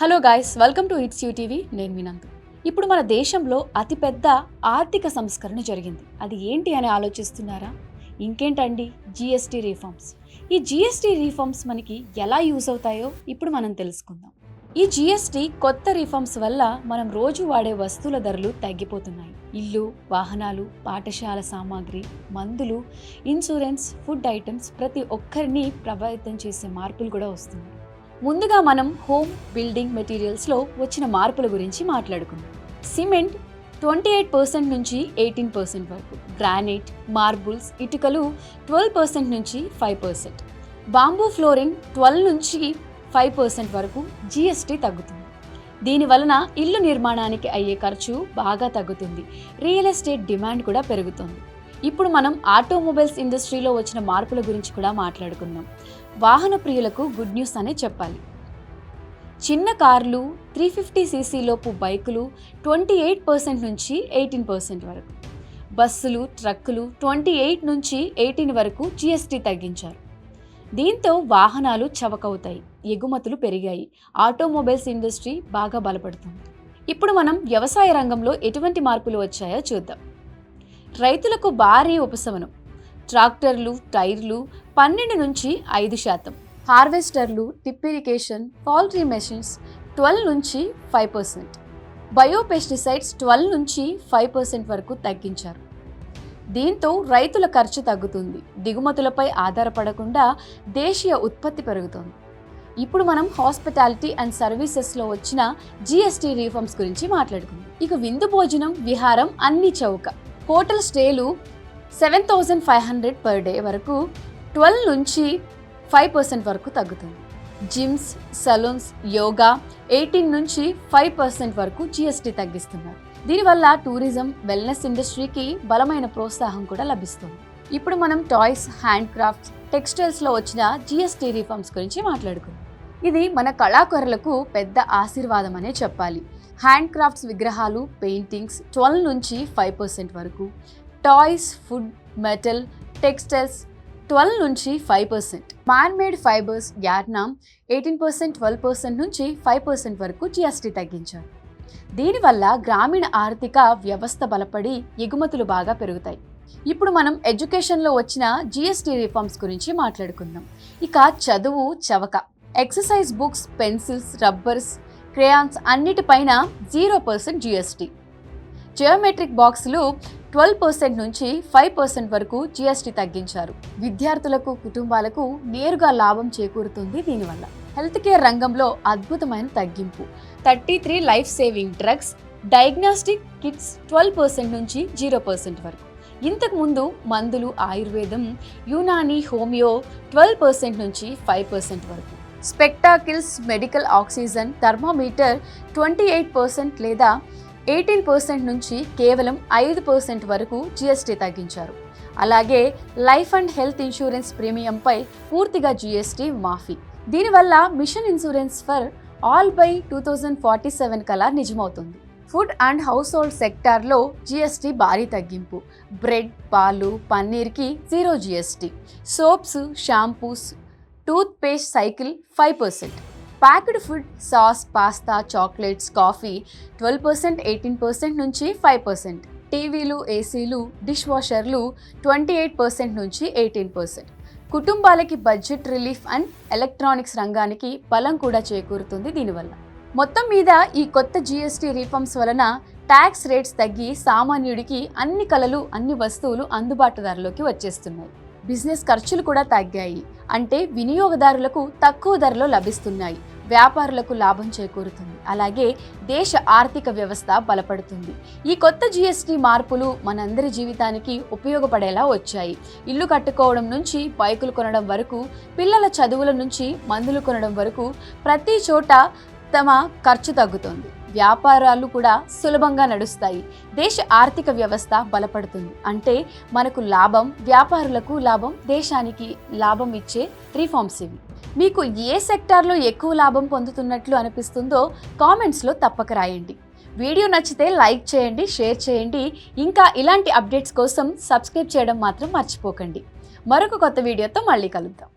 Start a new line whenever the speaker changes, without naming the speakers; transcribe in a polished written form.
Hello guys, welcome to it's you TV. నేను వినంత్. ఇప్పుడు మన దేశంలో అతిపెద్ద ఆర్థిక సంస్కరణ జరిగింది. అది ఏంటి అని ఆలోచిస్తున్నారా? ఇంకేంటండి, జిఎస్టీ రీఫార్మ్స్. ఈ జిఎస్టీ రీఫార్మ్స్ మనకి ఎలా యూజ్ అవుతాయో ఇప్పుడు మనం తెలుసుకుందాం. ఈ జిఎస్టీ కొత్త రీఫార్మ్స్ వల్ల మనం రోజు వాడే వస్తువుల ధరలు తగ్గిపోతున్నాయి. ఇల్లు, వాహనాలు, పాఠశాల సామాగ్రి, మందులు, ఇన్సూరెన్స్, ఫుడ్ ఐటమ్స్ ప్రతి ఒక్కరిని ప్రభావితం చేసే మార్పులు కూడా వస్తున్నాయి. ముందుగా మనం హోమ్ బిల్డింగ్ మెటీరియల్స్లో వచ్చిన మార్పుల గురించి మాట్లాడుకుందాం. సిమెంట్ 28% నుంచి 18% వరకు, గ్రానైట్, మార్బుల్స్, ఇటుకలు 12% నుంచి 5%, బాంబూ ఫ్లోరింగ్ 12 నుంచి 5% వరకు జిఎస్టీ తగ్గుతుంది. దీని వలన ఇల్లు నిర్మాణానికి అయ్యే ఖర్చు బాగా తగ్గుతుంది. రియల్ ఎస్టేట్ డిమాండ్ కూడా పెరుగుతుంది. ఇప్పుడు మనం ఆటోమొబైల్స్ ఇండస్ట్రీలో వచ్చిన మార్పుల గురించి కూడా మాట్లాడుకుందాం. వాహన ప్రియులకు గుడ్ న్యూస్ అనే చెప్పాలి. చిన్న కార్లు, 350cc లోపు బైకులు 28% నుంచి 18% వరకు, బస్సులు, ట్రక్కులు 28 నుంచి 18 వరకు జిఎస్టీ తగ్గించారు. దీంతో వాహనాలు చవకవుతాయి, ఎగుమతులు పెరిగాయి, ఆటోమొబైల్స్ ఇండస్ట్రీ బాగా బలపడుతుంది. ఇప్పుడు మనం వ్యవసాయ రంగంలో ఎటువంటి మార్పులు వచ్చాయో చూద్దాం. రైతులకు భారీ ఉపశమనం. ట్రాక్టర్లు, టైర్లు 12 నుంచి 5%, హార్వెస్టర్లు, టిప్ ఇరిగేషన్, పౌల్ట్రీ మెషిన్స్ 12 నుంచి 5%, బయోపెస్టిసైడ్స్ 12 నుంచి 5% వరకు తగ్గించారు. దీంతో రైతుల ఖర్చు తగ్గుతుంది, దిగుమతులపై ఆధారపడకుండా దేశీయ ఉత్పత్తి పెరుగుతుంది. ఇప్పుడు మనం హాస్పిటాలిటీ అండ్ సర్వీసెస్లో వచ్చిన జిఎస్టీ రీఫార్మ్స్ గురించి మాట్లాడుకుందాం. ఇక విందు భోజనం, విహారం అన్ని చౌక. హోటల్ స్టేలు 7,500 పర్ డే వరకు 12 నుంచి 5% వరకు తగ్గుతుంది. జిమ్స్, సలూన్స్, యోగా 18 నుంచి 5% వరకు జిఎస్టీ తగ్గిస్తున్నారు. దీనివల్ల టూరిజం, వెల్నెస్ ఇండస్ట్రీకి బలమైన ప్రోత్సాహం కూడా లభిస్తుంది. ఇప్పుడు మనం టాయ్స్, హ్యాండ్ క్రాఫ్ట్స్, టెక్స్టైల్స్లో వచ్చిన జిఎస్టీ రీఫార్మ్స్ గురించి మాట్లాడుకుందాం. ఇది మన కళాకారులకు పెద్ద ఆశీర్వాదం అనే చెప్పాలి. హ్యాండ్ క్రాఫ్ట్స్ విగ్రహాలు, పెయింటింగ్స్ 12 నుంచి 5% వరకు, టాయ్స్, ఫుడ్, మెటల్, టెక్స్టైల్స్ 12 నుంచి 5%, మ్యాన్ మేడ్ ఫైబర్స్, యార్నామ్ 18%, 12% నుంచి 5% వరకు జిఎస్టీ తగ్గించారు. దీనివల్ల గ్రామీణ ఆర్థిక వ్యవస్థ బలపడి ఎగుమతులు బాగా పెరుగుతాయి. ఇప్పుడు మనం ఎడ్యుకేషన్లో వచ్చిన జిఎస్టీ రిఫార్మ్స్ గురించి మాట్లాడుకుందాం. ఇక చదువు చవక. Exercise books, pencils, rubbers, crayons అన్నిటిపైన 0% జిఎస్టీ. జియోమెట్రిక్ బాక్సులు 12% నుంచి 5% వరకు జిఎస్టీ తగ్గించారు. విద్యార్థులకు, కుటుంబాలకు నేరుగా లాభం చేకూరుతుంది దీనివల్ల. హెల్త్ కేర్ రంగంలో అద్భుతమైన తగ్గింపు. 33 life saving drugs, diagnostic kits 12% నుంచి 0% వరకు. ఇంతకుముందు మందులు, ఆయుర్వేదం, యునాని, హోమియో 12% నుంచి 5% వరకు. స్పెక్టాకిల్స్, మెడికల్ ఆక్సిజన్, థర్మోమీటర్ 28% లేదా 18% నుంచి కేవలం 5% వరకు జిఎస్టీ తగ్గించారు. అలాగే లైఫ్ అండ్ హెల్త్ ఇన్సూరెన్స్ ప్రీమియంపై పూర్తిగా జిఎస్టీ మాఫీ. దీనివల్ల mission insurance for all by 2047 కల నిజమవుతుంది. ఫుడ్ అండ్ హౌస్ హోల్డ్ సెక్టార్లో జిఎస్టీ భారీ తగ్గింపు. బ్రెడ్, పాలు, పన్నీర్కి 0 GST. Soaps, shampoos, toothpaste cycle 5%. Packed food, sauce, pasta, chocolates, coffee 12%, 18% నుంచి 5%. టీవీలు, ఏసీలు, డిష్ వాషర్లు 28% నుంచి 18%. కుటుంబాలకి బడ్జెట్ రిలీఫ్ అండ్ ఎలక్ట్రానిక్స్ రంగానికి బలం కూడా చేకూరుతుంది దీనివల్ల. మొత్తం మీద ఈ కొత్త జిఎస్టీ రిఫార్మ్స్ వలన ట్యాక్స్ రేట్స్ తగ్గి సామాన్యుడికి అన్ని కళలు, అన్ని వస్తువులు అందుబాటు ధరలోకి వచ్చేస్తున్నాయి. బిజినెస్ ఖర్చులు కూడా తగ్గాయి, అంటే వినియోగదారులకు తక్కువ ధరలో లభిస్తున్నాయి. వ్యాపారులకు లాభం చేకూరుతుంది. అలాగే దేశ ఆర్థిక వ్యవస్థ బలపడుతుంది. ఈ కొత్త జిఎస్టీ మార్పులు మనందరి జీవితానికి ఉపయోగపడేలా వచ్చాయి. ఇల్లు కట్టుకోవడం నుంచి బైకులు కొనడం వరకు, పిల్లల చదువుల నుంచి మందులు కొనడం వరకు ప్రతి చోట తమ ఖర్చు తగ్గుతుంది. వ్యాపారాలు కూడా సులభంగా నడుస్తాయి. దేశ ఆర్థిక వ్యవస్థ బలపడుతుంది. అంటే మనకు లాభం, వ్యాపారులకు లాభం, దేశానికి లాభం ఇచ్చే రిఫార్మ్స్ ఇవి. మీకు ఏ సెక్టార్లో ఎక్కువ లాభం పొందుతున్నట్లు అనిపిస్తుందో కామెంట్స్లో తప్పక రాయండి. వీడియో నచ్చితే లైక్ చేయండి, షేర్ చేయండి. ఇంకా ఇలాంటి అప్డేట్స్ కోసం సబ్స్క్రైబ్ చేయడం మాత్రం మర్చిపోకండి. మరొక కొత్త వీడియోతో మళ్ళీ కలుద్దాం.